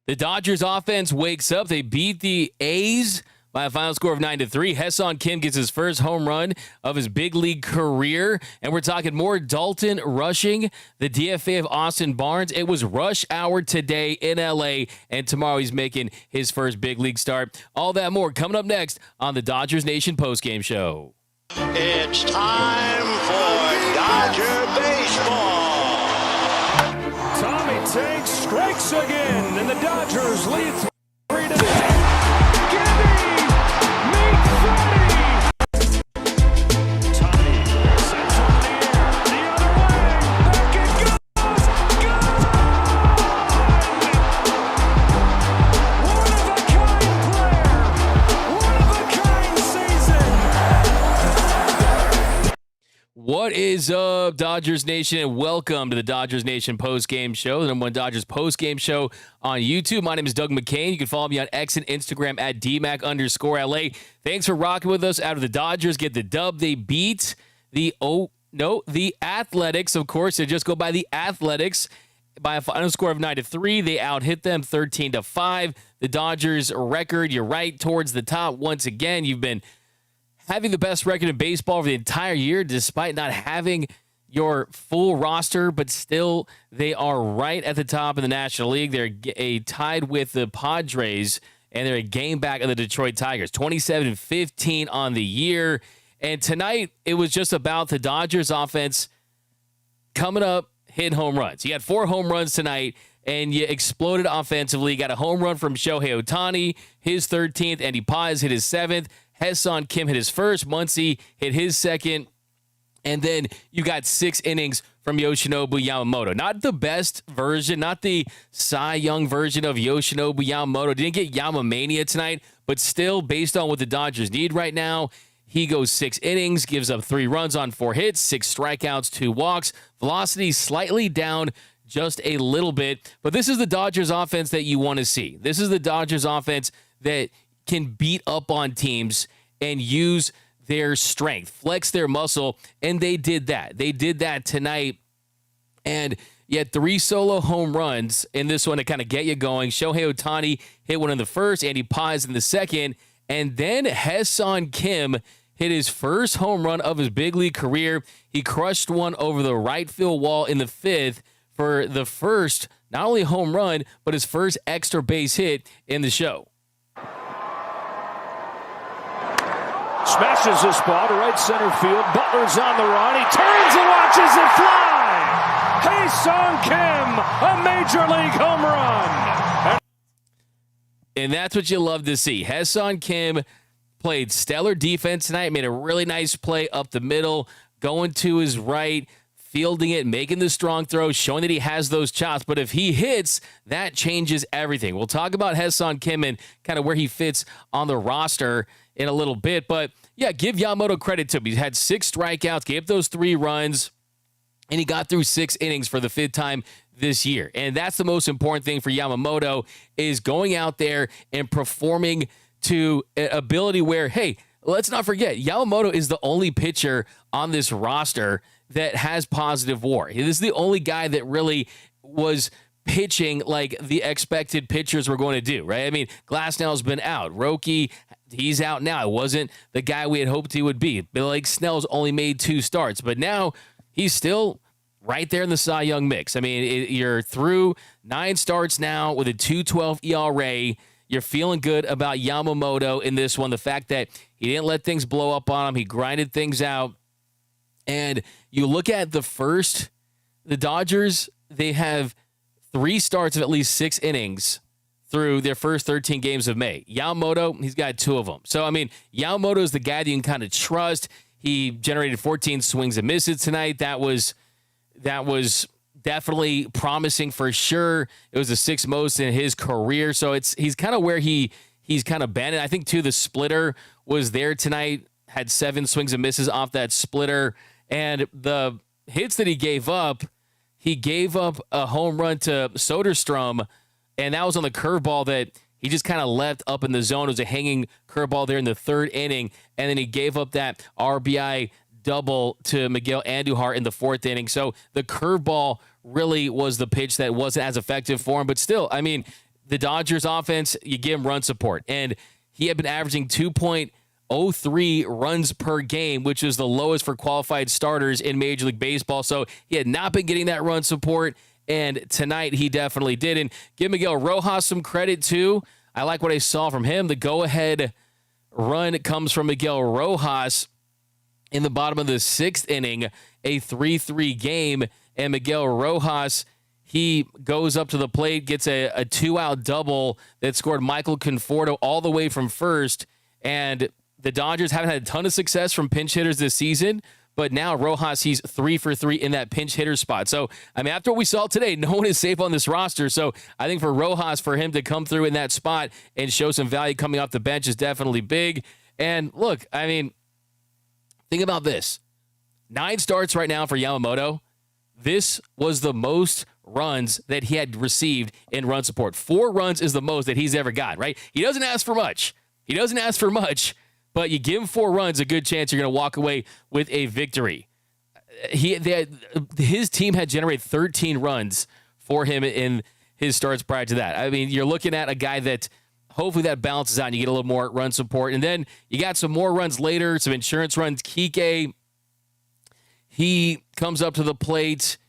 The Dodgers offense wakes up. They beat the A's by a final score of 9-3. Hyeseong Kim gets his first home run of his big league career. And we're talking more Dalton Rushing, the DFA of Austin Barnes. It was rush hour today in LA, and tomorrow he's making his first big league start. All that more coming up next on the Dodgers Nation postgame show. It's time for Dodger baseball. Tommy Tank strikes again, and the Dodgers lead 3-0. Gibby! Make Freddie! Tommy sends one in the air, the other way, back it goes! Gone! One-of-a-kind player! One-of-a-kind season! What is up, Dodgers Nation, and welcome to the Dodgers Nation postgame show, the number one Dodgers postgame show on YouTube. My name is Doug McKain. You can follow me on X and Instagram at DMac_LA. Thanks for rocking with us. Out of the Dodgers get the dub. They beat the Athletics. Of course, they just go by the Athletics by a final score of 9-3. They out-hit them 13-5. The Dodgers record, you're right, towards the top. Once again, you've been having the best record in baseball for the entire year, despite not having your full roster, but still they are right at the top of the National League. They're tied with the Padres, and they're a game back of the Detroit Tigers, 27-15 on the year. And tonight, it was just about the Dodgers offense coming up, hitting home runs. You had 4 home runs tonight, and you exploded offensively. You got a home run from Shohei Ohtani, his 13th. Andy Paz hit his 7th. Hyeseong Kim hit his first. Muncy hit his second. And then you got 6 innings from Yoshinobu Yamamoto. Not the best version, not the Cy Young version of Yoshinobu Yamamoto. Didn't get Yamamania tonight, but still, based on what the Dodgers need right now, he goes 6 innings, gives up 3 runs on 4 hits, 6 strikeouts, 2 walks. Velocity slightly down just a little bit. But this is the Dodgers offense that you want to see. This is the Dodgers offense that can beat up on teams and use their strength, flex their muscle, and they did that. They did that tonight, and you had 3 solo home runs in this one to kind of get you going. Shohei Ohtani hit one in the first, Andy Paz in the second, and then Hyeseong Kim hit his first home run of his big league career. He crushed one over the right field wall in the 5th for the first, not only home run, but his first extra base hit in the show. Smashes this ball to right center field. Butler's on the run. He turns and watches it fly. Hyeseong Kim, a major league home run. And that's what you love to see. Hyeseong Kim played stellar defense tonight, made a really nice play up the middle, going to his right, fielding it, making the strong throw, showing that he has those chops. But if he hits, that changes everything. We'll talk about Hyeseong Kim and kind of where he fits on the roster in a little bit. But, yeah, give Yamamoto credit to him. He had 6 strikeouts, gave those 3 runs, and he got through 6 innings for the 5th time this year. And that's the most important thing for Yamamoto, is going out there and performing to an ability where, hey, let's not forget, Yamamoto is the only pitcher on this roster that has positive WAR. This is the only guy that really was pitching like the expected pitchers were going to do, right? I mean, Glasnow's been out. Roki, he's out now. It wasn't the guy we had hoped he would be. Blake Snell's only made 2 starts, but now he's still right there in the Cy Young mix. I mean, you're through 9 starts now with a 2.12 ERA. You're feeling good about Yamamoto in this one. The fact that he didn't let things blow up on him. He grinded things out. And you look at the Dodgers, they have 3 starts of at least 6 innings through their first 13 games of May. Yamamoto, he's got 2 of them. So, I mean, Yamamoto is the guy that you can kind of trust. He generated 14 swings and misses tonight. That was definitely promising for sure. It was the 6th most in his career. So he's kind of where he's kind of been. And I think, too, the splitter was there tonight, had 7 swings and misses off that splitter. And the hits that he gave up a home run to Soderstrom, and that was on the curveball that he just kind of left up in the zone. It was a hanging curveball there in the 3rd inning, and then he gave up that RBI double to Miguel Andujar in the 4th inning. So the curveball really was the pitch that wasn't as effective for him. But still, I mean, the Dodgers offense, you give him run support. And he had been averaging 2.03 runs per game, which is the lowest for qualified starters in Major League Baseball. So he had not been getting that run support. And tonight he definitely did. And give Miguel Rojas some credit too. I like what I saw from him. The go-ahead run comes from Miguel Rojas in the bottom of the 6th inning, a 3-3 game. And Miguel Rojas, he goes up to the plate, gets a 2-out double that scored Michael Conforto all the way from first. And the Dodgers haven't had a ton of success from pinch hitters this season, but now Rojas, he's 3 for 3 in that pinch hitter spot. So, I mean, after what we saw today, no one is safe on this roster. So I think for Rojas, for him to come through in that spot and show some value coming off the bench is definitely big. And look, I mean, think about this. 9 starts right now for Yamamoto. This was the most runs that he had received in run support. 4 runs is the most that he's ever got, right? He doesn't ask for much. But you give him 4 runs, a good chance you're going to walk away with a victory. His team had generated 13 runs for him in his starts prior to that. I mean, you're looking at a guy that hopefully that balances out and you get a little more run support. And then you got some more runs later, some insurance runs. Kike, he comes up to the plate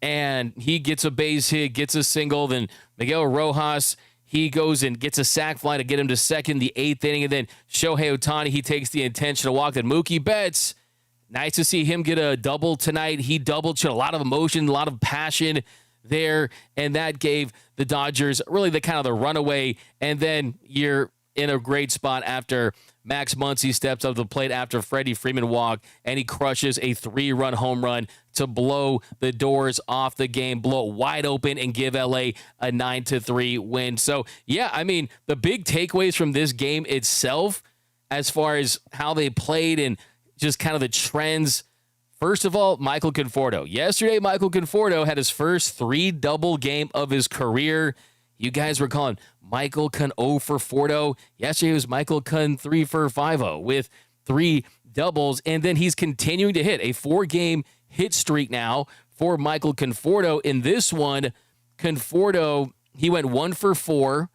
and he gets a base hit, gets a single. Then Miguel Rojas, he goes and gets a sac fly to get him to second, the 8th inning. And then Shohei Ohtani, he takes the intentional walk. Then Mookie Betts, nice to see him get a double tonight. He doubled, showed a lot of emotion, a lot of passion there. And that gave the Dodgers really the kind of the runaway. And then you're in a great spot after Max Muncy steps up to the plate after Freddie Freeman walked, and he crushes a 3-run home run to blow the doors off the game, blow it wide open, and give LA a 9-3 win. So, yeah, I mean, the big takeaways from this game itself, as far as how they played and just kind of the trends. First of all, Michael Conforto. Yesterday, Michael Conforto had his first 3-double game of his career. You guys were calling Michael Con 0 for Fordo. Yesterday was Michael Con 3 for 5-0 with 3 doubles. And then he's continuing to hit a 4-game hit streak now for Michael Conforto. In this one, Conforto, he went 1 for 4.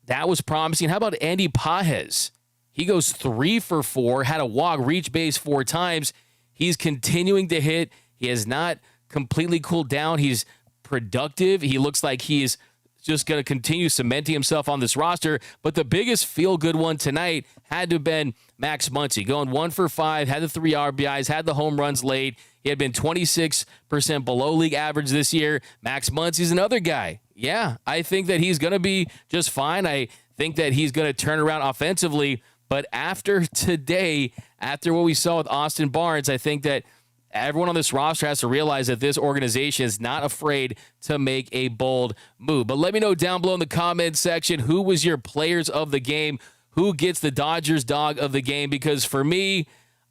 That was promising. How about Andy Pages? He goes 3 for 4, had a walk, reach base 4 times. He's continuing to hit. He has not completely cooled down. He's productive. He looks like he's just going to continue cementing himself on this roster. But the biggest feel-good one tonight had to have been Max Muncy, going 1 for 5, had the 3 RBIs, had the home runs late. He had been 26% below league average this year. Max Muncy's another guy. Yeah, I think that he's going to be just fine. I think that he's going to turn around offensively. But after today, after what we saw with Austin Barnes, I think that everyone on this roster has to realize that this organization is not afraid to make a bold move. But let me know down below in the comments section, who was your players of the game? Who gets the Dodgers dog of the game? Because for me,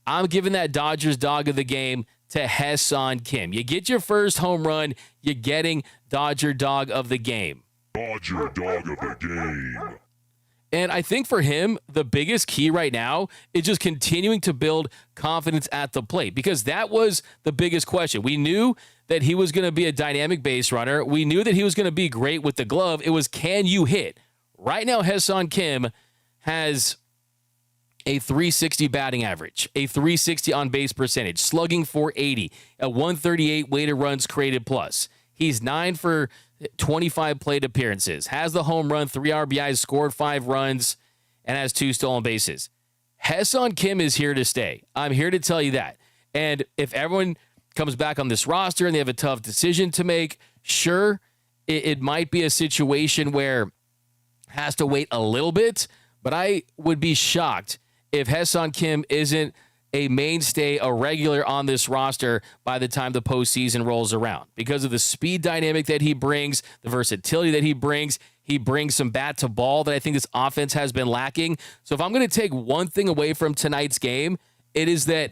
I'm giving that Dodgers dog of the game to Hyeseong Kim. You get your first home run, you're getting Dodger dog of the game. Dodger dog of the game. And I think for him, the biggest key right now is just continuing to build confidence at the plate, because that was the biggest question. We knew that he was going to be a dynamic base runner. We knew that he was going to be great with the glove. It was, can you hit? Right now, Hyeseong Kim has a 360 batting average, a 360 on base percentage, slugging 480, a 138 weighted runs created plus. He's 9 for 25 plate appearances, has the home run, 3 RBIs, scored 5 runs, and has 2 stolen bases. Hyeseong Kim is here to stay. I'm here to tell you that. And if everyone comes back on this roster and they have a tough decision to make, sure, it might be a situation where has to wait a little bit, but I would be shocked if Hyeseong Kim isn't a mainstay, a regular on this roster by the time the postseason rolls around, because of the speed dynamic that he brings, the versatility that he brings. He brings some bat to ball that I think this offense has been lacking. So if I'm going to take one thing away from tonight's game, it is that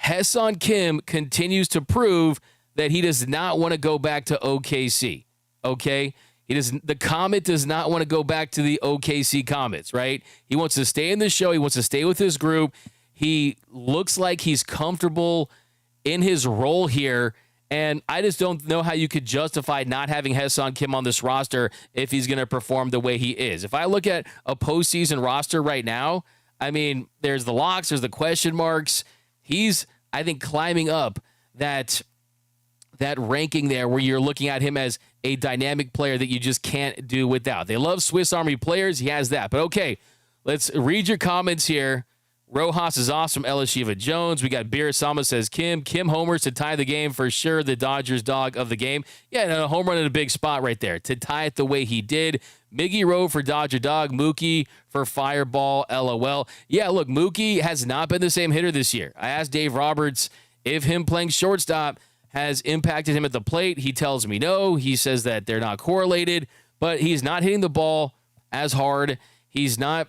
Hyeseong Kim continues to prove that he does not want to go back to OKC. Okay? The Comet does not want to go back to the OKC Comets, right? He wants to stay in the show. He wants to stay with his group. He looks like he's comfortable in his role here, And I just don't know how you could justify not having Hyeseong Kim on this roster if he's going to perform the way he is. If I look at a postseason roster right now, I mean, there's the locks, there's the question marks. He's, I think, climbing up that ranking there where you're looking at him as a dynamic player that you just can't do without. They love Swiss Army players. He has that. But okay, let's read your comments here. Rojas is awesome. Elishiva Jones. We got Beer Sama says Kim homers to tie the game for sure. The Dodgers dog of the game. Yeah, and a home run in a big spot right there to tie it the way he did. Miggy Rowe for Dodger dog. Mookie for Fireball. LOL. Yeah, look, Mookie has not been the same hitter this year. I asked Dave Roberts if him playing shortstop has impacted him at the plate. He tells me no. He says that they're not correlated, but he's not hitting the ball as hard. He's not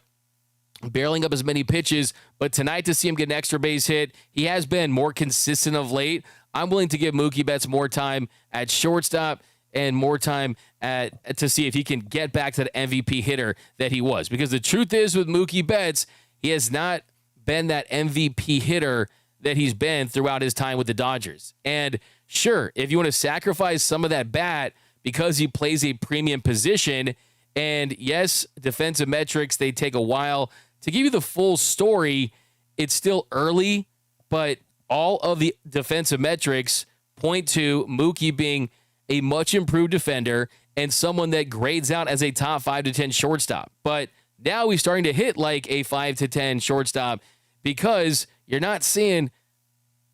barreling up as many pitches, but tonight to see him get an extra base hit, he has been more consistent of late. I'm willing to give Mookie Betts more time at shortstop and more time to see if he can get back to the MVP hitter that he was. Because the truth is with Mookie Betts, he has not been that MVP hitter that he's been throughout his time with the Dodgers. And sure, if you want to sacrifice some of that bat because he plays a premium position, and yes, defensive metrics, they take a while to give you the full story. It's still early, but all of the defensive metrics point to Mookie being a much improved defender and someone that grades out as a top 5 to 10 shortstop. But now he's starting to hit like a 5 to 10 shortstop because you're not seeing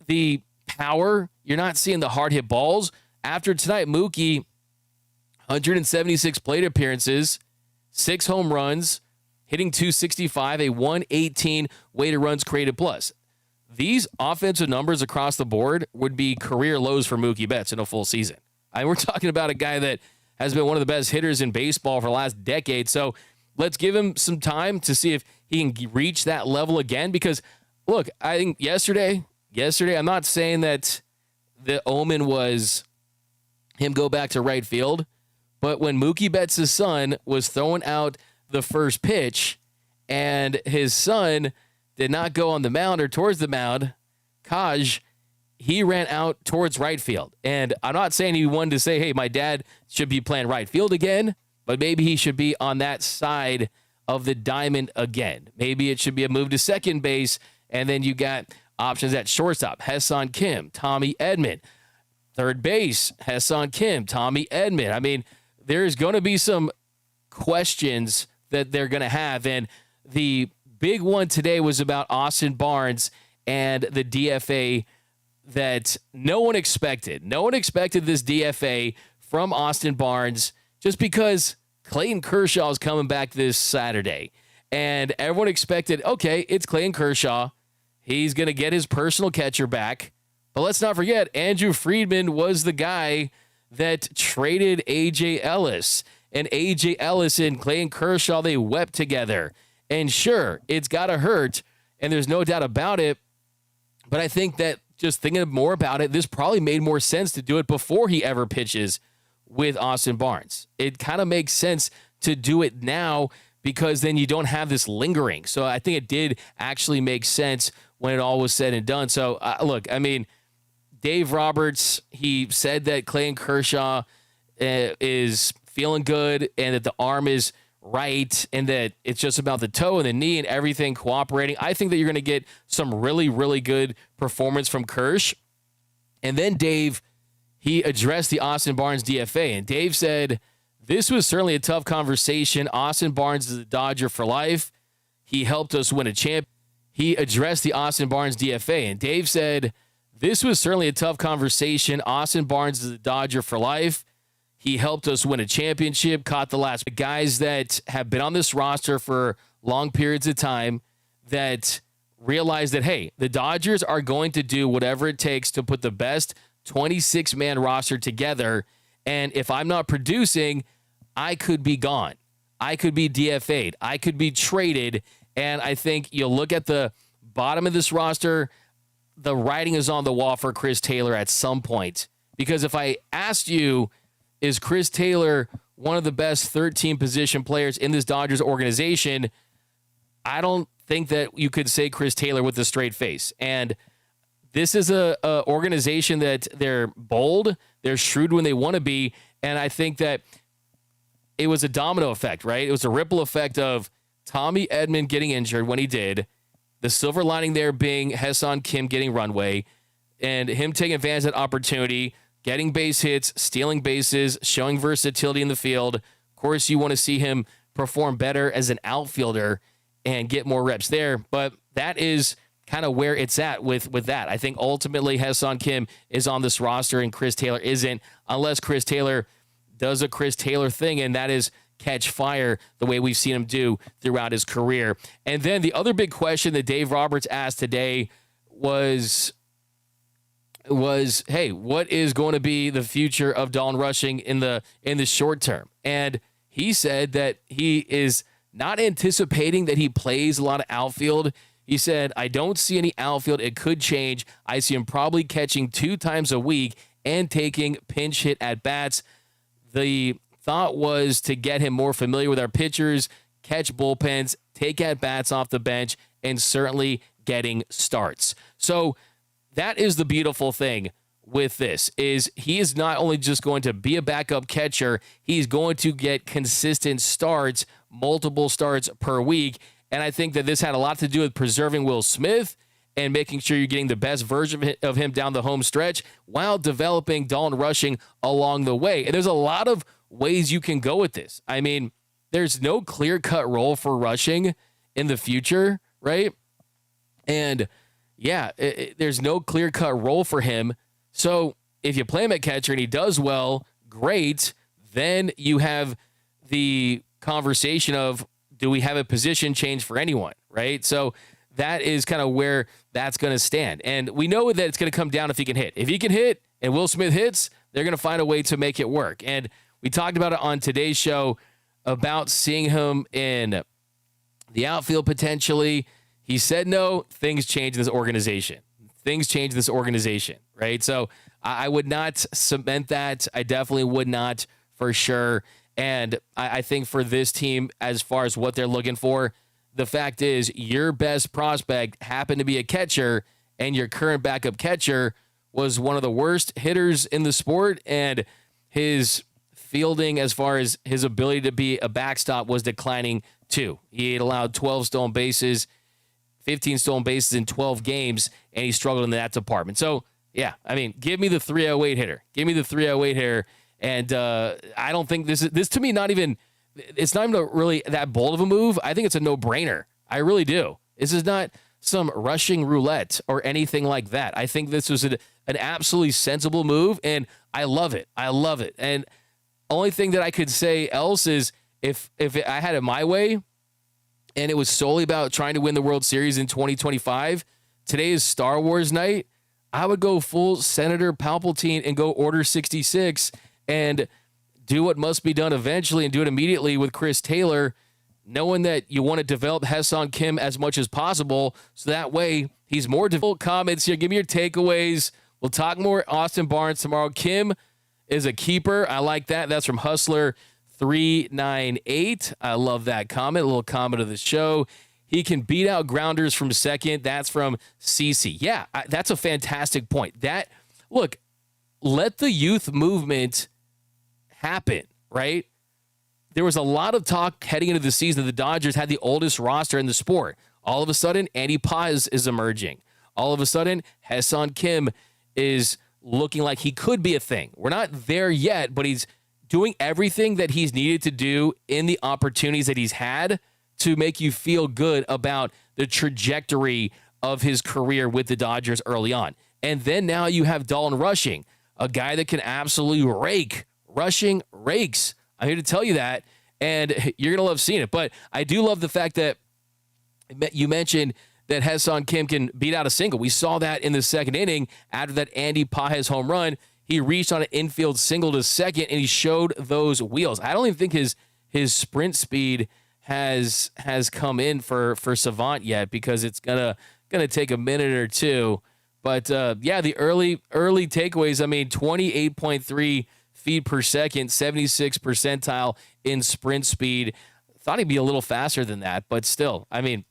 the power. You're not seeing the hard hit balls. After tonight, Mookie, 176 plate appearances, 6 home runs, hitting .265, a 118 weighted runs created plus. These offensive numbers across the board would be career lows for Mookie Betts in a full season. We're talking about a guy that has been one of the best hitters in baseball for the last decade. So let's give him some time to see if he can reach that level again. Because, look, I think yesterday, I'm not saying that the omen was him go back to right field, but when Mookie Betts' son was throwing out the first pitch and his son did not go on the mound or towards the mound, Kaj, he ran out towards right field. And I'm not saying he wanted to say, hey, my dad should be playing right field again, but maybe he should be on that side of the diamond again. Maybe it should be a move to second base, and then you got options at shortstop, Hyeseong Kim, Tommy Edman. Third base, Hyeseong Kim, Tommy Edman. I mean, there's going to be some questions that they're going to have. And the big one today was about Austin Barnes and the DFA that no one expected. No one expected this DFA from Austin Barnes just because Clayton Kershaw is coming back this Saturday. And everyone expected, okay, it's Clayton Kershaw. He's going to get his personal catcher back. But let's not forget, Andrew Friedman was the guy that traded A.J. Ellis. And A.J. Ellis and Clayton Kershaw, they wept together. And sure, it's got to hurt, and there's no doubt about it. But I think that just thinking more about it, this probably made more sense to do it before he ever pitches with Austin Barnes. It kind of makes sense to do it now because then you don't have this lingering. So I think it did actually make sense when it all was said and done. So, look, I mean, Dave Roberts, he said that Clayton Kershaw is feeling good and that the arm is right and that it's just about the toe and the knee and everything cooperating. I think that you're going to get some really, really good performance from Kersh. And then Dave, he addressed the Austin Barnes DFA, and Dave said, this was certainly a tough conversation. Austin Barnes is a Dodger for life. He helped us win a champ. He addressed the Austin Barnes DFA, and Dave said, this was certainly a tough conversation. Austin Barnes is a Dodger for life. He helped us win a championship, caught the last. Guys that have been on this roster for long periods of time that realize that, hey, the Dodgers are going to do whatever it takes to put the best 26-man roster together. And if I'm not producing, I could be gone. I could be DFA'd. I could be traded. And I think you'll look at the bottom of this roster, the writing is on the wall for Chris Taylor at some point. Because if I asked you, is Chris Taylor one of the best 13 position players in this Dodgers organization? I don't think that you could say Chris Taylor with a straight face. And this is a organization that they're bold, they're shrewd when they want to be, and I think that it was a domino effect, right? It was a ripple effect of Tommy Edman getting injured when he did, the silver lining there being Hyeseong Kim getting runway, and him taking advantage of that opportunity, getting base hits, stealing bases, showing versatility in the field. Of course, you want to see him perform better as an outfielder and get more reps there, but that is kind of where it's at with that. I think ultimately Hyeseong Kim is on this roster and Chris Taylor isn't, unless Chris Taylor does a Chris Taylor thing, and that is catch fire the way we've seen him do throughout his career. And then the other big question that Dave Roberts asked today was, hey, what is going to be the future of Dalton Rushing in the short term? And he said that he is not anticipating that he plays a lot of outfield. He said, I don't see any outfield. It could change. I see him probably catching 2 times a week and taking pinch hit at bats. The thought was to get him more familiar with our pitchers, catch bullpens, take at bats off the bench, and certainly getting starts. So that is the beautiful thing with this, is he is not only just going to be a backup catcher, he's going to get consistent starts, multiple starts per week. And I think that this had a lot to do with preserving Will Smith and making sure you're getting the best version of him down the home stretch while developing Dalton Rushing along the way. And there's a lot of ways you can go with this. I mean, there's no clear-cut role for Rushing in the future, right? And yeah, there's no clear-cut role for him. So if you play him at catcher and he does well, great. Then you have the conversation of, do we have a position change for anyone, right? So that is kind of where that's going to stand. And we know that it's going to come down if he can hit. If he can hit and Will Smith hits, they're going to find a way to make it work. And we talked about it on today's show about seeing him in the outfield potentially. He said no. Things change in this organization. Things change in this organization, right? So I would not cement that. I definitely would not, for sure. And I think for this team, as far as what they're looking for, the fact is your best prospect happened to be a catcher, and your current backup catcher was one of the worst hitters in the sport, and his fielding, as far as his ability to be a backstop, was declining too. He had allowed 12 stolen bases, 15 stolen bases in 12 games, and he struggled in that department. So, yeah, I mean, give me the 308 hitter. Give me the 308 hitter. And I don't think this to me, it's not even really that bold of a move. I think it's a no-brainer. I really do. This is not some rushing roulette or anything like that. I think this was an absolutely sensible move, and I love it. I love it. And only thing that I could say else is if I had it my way and it was solely about trying to win the World Series in 2025, today is Star Wars night, I would go full Senator Palpatine and go Order 66 and do what must be done eventually and do it immediately with Chris Taylor, knowing that you want to develop Hyeseong Kim as much as possible, so that way he's more difficult. Comments here. Give me your takeaways. We'll talk more Austin Barnes tomorrow. Kim is a keeper. I like that. That's from Hustler398. I love that comment. A little comment of the show. He can beat out grounders from second. That's from CC. Yeah, that's a fantastic point. Look, let the youth movement happen, right? There was a lot of talk heading into the season that the Dodgers had the oldest roster in the sport. All of a sudden, Andy Paz is emerging. All of a sudden, Hyeseong Kim is looking like he could be a thing. We're not there yet, but he's doing everything that he's needed to do in the opportunities that he's had to make you feel good about the trajectory of his career with the Dodgers early on. And then now you have Dalton Rushing, a guy that can absolutely rake. Rushing rakes. I'm here to tell you that, and you're going to love seeing it. But I do love the fact that you mentioned that Hyeseong Kim can beat out a single. We saw that in the second inning after that Andy Paz home run. He reached on an infield single to second, and he showed those wheels. I don't even think his sprint speed has come in for Savant yet, because it's gonna take a minute or two. But yeah, the early takeaways. I mean, 28.3 feet per second, 76th percentile in sprint speed. Thought he'd be a little faster than that, but still, I mean,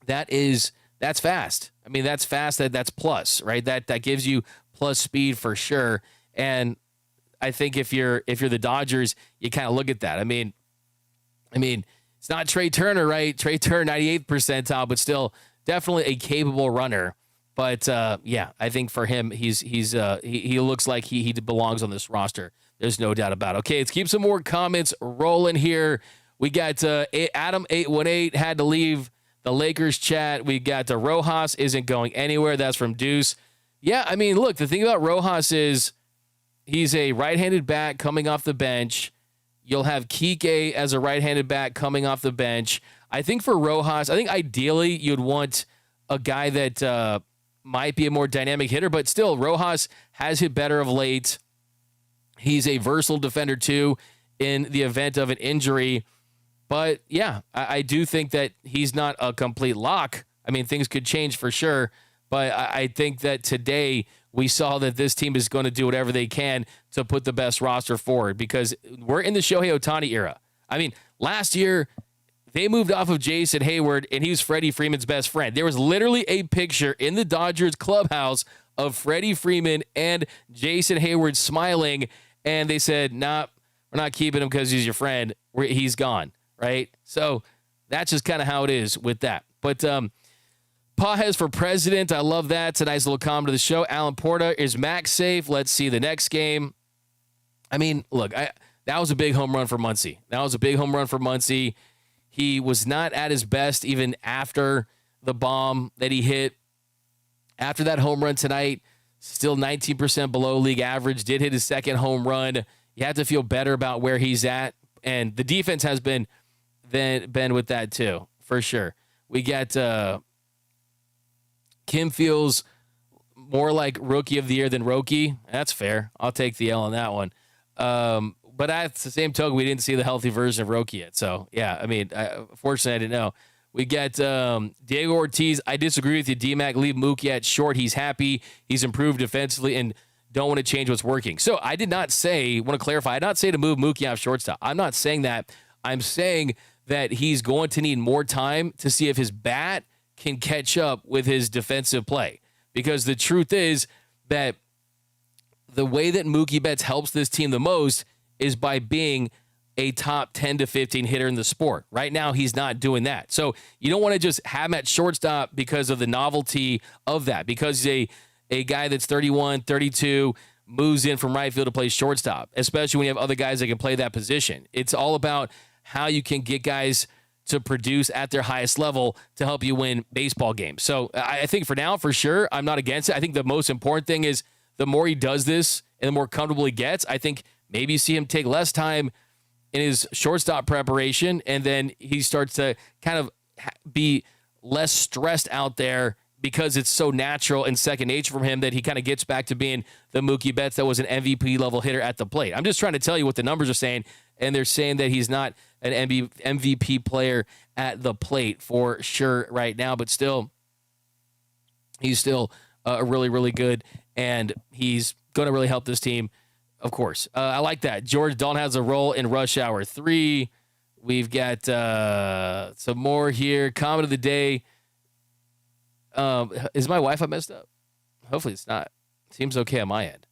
that's fast. I mean, that's fast. That's plus, right? That gives you plus speed for sure. And I think if you're the Dodgers, you kind of look at that. I mean, it's not Trey Turner, right? Trey Turner, 98th percentile, but still definitely a capable runner. But yeah, I think for him, he looks like he belongs on this roster. There's no doubt about it. Okay, let's keep some more comments rolling here. We got Adam818 had to leave the Lakers chat. We got Rojas isn't going anywhere. That's from Deuce. Yeah, I mean, look, the thing about Rojas is he's a right-handed back coming off the bench. You'll have Kike as a right-handed back coming off the bench. I think for Rojas, I think ideally you'd want a guy that might be a more dynamic hitter, but still, Rojas has hit better of late. He's a versatile defender, too, in the event of an injury. But, yeah, I do think that he's not a complete lock. I mean, things could change for sure. But I think that today we saw that this team is going to do whatever they can to put the best roster forward because we're in the Shohei Ohtani era. I mean, last year they moved off of Jason Hayward, and he was Freddie Freeman's best friend. There was literally a picture in the Dodgers clubhouse of Freddie Freeman and Jason Hayward smiling, and they said, nah, we're not keeping him because he's your friend. He's gone, right? So that's just kind of how it is with that. But Pajes for president. I love that. It's a nice little comment to the show. Alan Porta, is Max safe? Let's see the next game. I mean, look, that was a big home run for Muncy. He was not at his best even after the bomb that he hit. After that home run tonight, still 19% below league average. Did hit his second home run. You have to feel better about where he's at. And the defense has been with that too, for sure. We got Kim feels more like rookie of the year than Roki. That's fair. I'll take the L on that one. But at the same token, we didn't see the healthy version of Roki yet. So, yeah, I mean, fortunately, I didn't know. We got Diego Ortiz. I disagree with you, D-Mac. Leave Mookie at short. He's happy. He's improved defensively and don't want to change what's working. So I did not say, want to clarify, I did not say to move Mookie out of shortstop. I'm not saying that. I'm saying that he's going to need more time to see if his bat can catch up with his defensive play. Because the truth is that the way that Mookie Betts helps this team the most is by being a top 10 to 15 hitter in the sport. Right now, he's not doing that. So you don't want to just have him at shortstop because of the novelty of that, because he's a guy that's 31, 32, moves in from right field to play shortstop, especially when you have other guys that can play that position. It's all about how you can get guys to produce at their highest level to help you win baseball games. So I think for now, for sure, I'm not against it. I think the most important thing is the more he does this and the more comfortable he gets, I think maybe you see him take less time in his shortstop preparation, and then he starts to kind of be less stressed out there because it's so natural and second nature from him that he kind of gets back to being the Mookie Betts that was an MVP level hitter at the plate. I'm just trying to tell you what the numbers are saying, and they're saying that he's not an MVP player at the plate for sure right now, but still, he's still really, really good, and he's going to really help this team. Of course. I like that. George Dalton has a role in Rush Hour 3. We've got some more here. Comment of the day. Is my Wi-Fi messed up? Hopefully it's not. Seems okay on my end.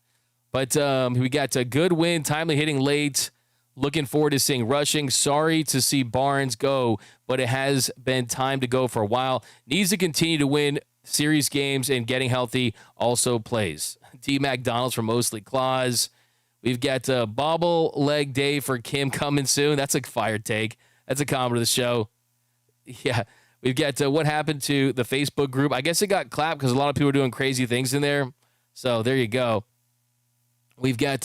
But we got a good win, timely hitting late. Looking forward to seeing Rushing. Sorry to see Barnes go, but it has been time to go for a while. Needs to continue to win series games, and getting healthy also plays. D. McDonald's from Mostly Claus. We've got Bobble Leg Day for Kim coming soon. That's a fire take. That's a comment of the show. Yeah. We've got what happened to the Facebook group. I guess it got clapped because a lot of people are doing crazy things in there. So there you go. We've got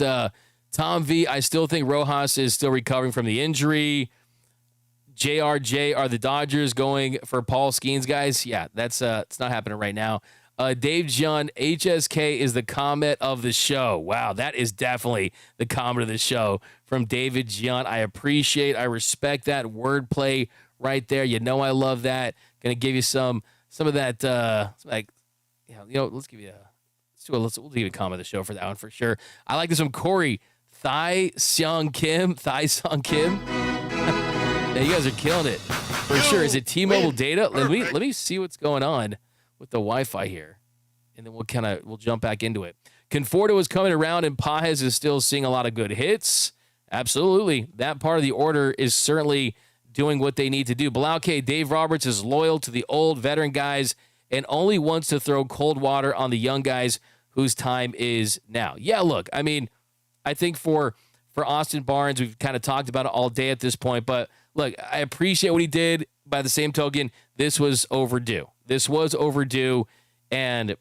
Tom V. I still think Rojas is still recovering from the injury. JRJ, are the Dodgers going for Paul Skeens, guys? Yeah, that's it's not happening right now. Dave John, HSK is the comment of the show. Wow, that is definitely the comment of the show from David John. I respect that wordplay right there. You know I love that. Gonna give you some of that. Let's give you we'll give you a comment of the show for that one for sure. I like this from Corey Hyeseong Kim. Yeah, you guys are killing it for sure. Is it T-Mobile data? Let me see what's going on the Wi-Fi here, and then we'll jump back into it. Conforto is coming around, and Pages is still seeing a lot of good hits. Absolutely, that part of the order is certainly doing what they need to do. Blauke, Dave Roberts is loyal to the old veteran guys and only wants to throw cold water on the young guys whose time is now. Yeah, look, I mean, I think for Austin Barnes, we've kind of talked about it all day at this point, but look, I appreciate what he did. By the same token, this was overdue. And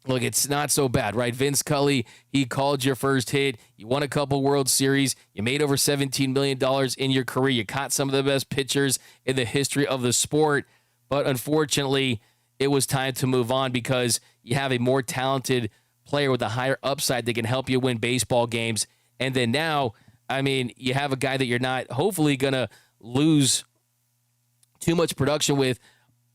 look, it's not so bad, right? Vince Cully, he called your first hit. You won a couple World Series. You made over $17 million in your career. You caught some of the best pitchers in the history of the sport. But unfortunately, it was time to move on because you have a more talented player with a higher upside that can help you win baseball games. And then now, I mean, you have a guy that you're not hopefully going to lose too much production with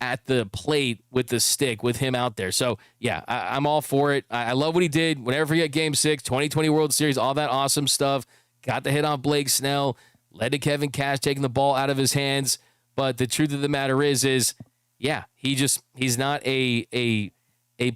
at the plate with the stick with him out there. So, yeah, I'm all for it. I love what he did. Whenever he got Game 6, 2020 World Series, all that awesome stuff. Got the hit on Blake Snell. Led to Kevin Cash taking the ball out of his hands. But the truth of the matter is yeah, he's not a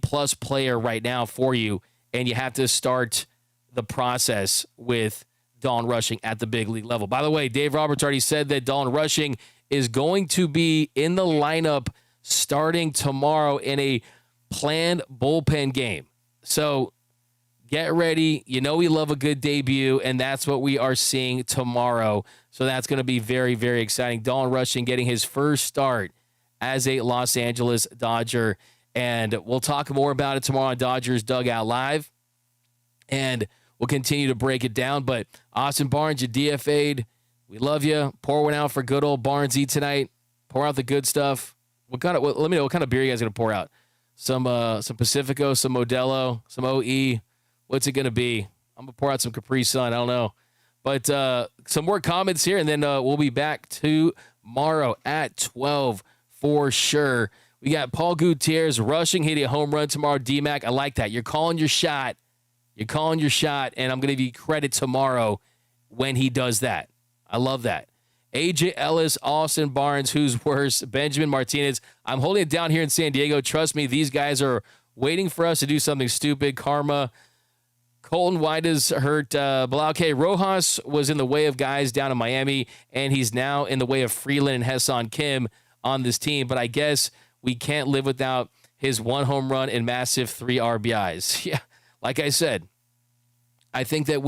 plus player right now for you, and you have to start the process with Dalton Rushing at the big league level. By the way, Dave Roberts already said that Dalton Rushing is going to be in the lineup starting tomorrow in a planned bullpen game. So get ready. You know we love a good debut, and that's what we are seeing tomorrow. So that's going to be very, very exciting. Dalton Rushing getting his first start as a Los Angeles Dodger. And we'll talk more about it tomorrow on Dodgers Dugout Live. And we'll continue to break it down. But Austin Barnes, you DFA'd. We love you. Pour one out for good old Barnesy tonight. Pour out the good stuff. Let me know what kind of beer you guys are going to pour out. Some Pacifico, some Modelo, some OE. What's it going to be? I'm going to pour out some Capri Sun. I don't know. But some more comments here, and then we'll be back tomorrow at 12 for sure. We got Paul Gutierrez rushing, hitting a home run tomorrow. D-Mac, I like that. You're calling your shot. And I'm going to give you credit tomorrow when he does that. I love that. AJ Ellis, Austin Barnes, who's worse? Benjamin Martinez. I'm holding it down here in San Diego. Trust me, these guys are waiting for us to do something stupid. Karma. Colton White is hurt. Blauke Rojas was in the way of guys down in Miami, and he's now in the way of Freeland and Hyeseong Kim on this team. But I guess we can't live without his one home run and massive 3 RBIs. Yeah, like I said, I think that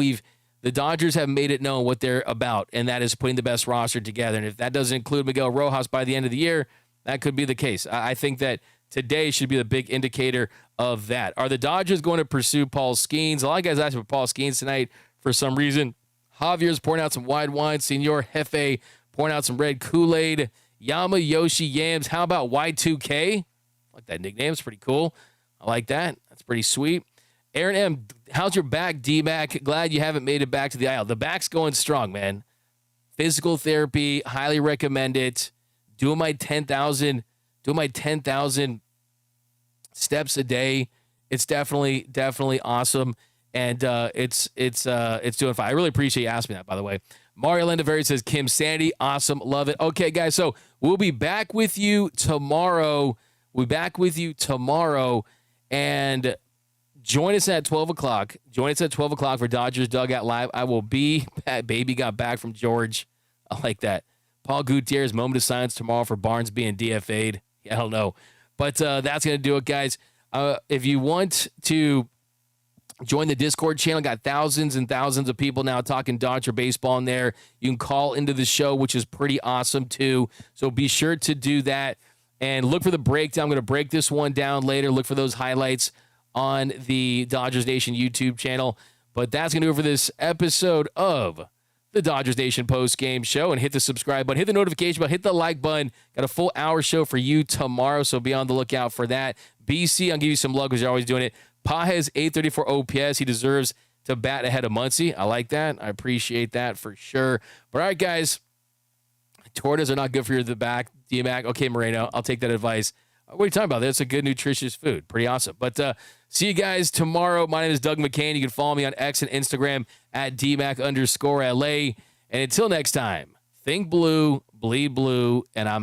the Dodgers have made it known what they're about, and that is putting the best roster together. And if that doesn't include Miguel Rojas by the end of the year, that could be the case. I think that today should be the big indicator of that. Are the Dodgers going to pursue Paul Skeens? A lot of guys asked for Paul Skeens tonight for some reason. Javier's pouring out some white wine. Senor Jefe pouring out some red Kool-Aid. Yama Yoshi Yams. How about Y2K? I like that nickname. It's pretty cool. I like that. That's pretty sweet. Aaron M., how's your back, D-Mac? Glad you haven't made it back to the aisle. The back's going strong, man. Physical therapy, highly recommend it. Doing my 10,000 steps a day. It's definitely awesome, and it's doing fine. I really appreciate you asking me that, by the way. Mario Lendaveri says, Kim Sandy, awesome, love it. Okay, guys, so we'll be back with you tomorrow. And join us at 12 o'clock. For Dodgers Dugout Live. I will be back. Baby got back from George. I like that. Paul Gutierrez, moment of silence tomorrow for Barnes being DFA'd. I don't know. But that's going to do it, guys. If you want to join the Discord channel, got thousands and thousands of people now talking Dodger baseball in there. You can call into the show, which is pretty awesome, too. So be sure to do that. And look for the breakdown. I'm going to break this one down later. Look for those highlights on the Dodgers Nation YouTube channel. But that's going to do it for this episode of the Dodgers Nation post-game show. And hit the subscribe button, hit the notification button, hit the like button. Got a full hour show for you tomorrow, so be on the lookout for that. BC, I'll give you some love because you're always doing it. Pages, 834 OPS. He deserves to bat ahead of Muncy. I like that. I appreciate that for sure. But all right, guys, tortas are not good for your back. D-Mac, okay, Moreno, I'll take that advice. What are you talking about? That's a good, nutritious food. Pretty awesome. But see you guys tomorrow. My name is Doug McKain. You can follow me on X and Instagram at DMac_LA. And until next time, think blue, bleed blue, and I'm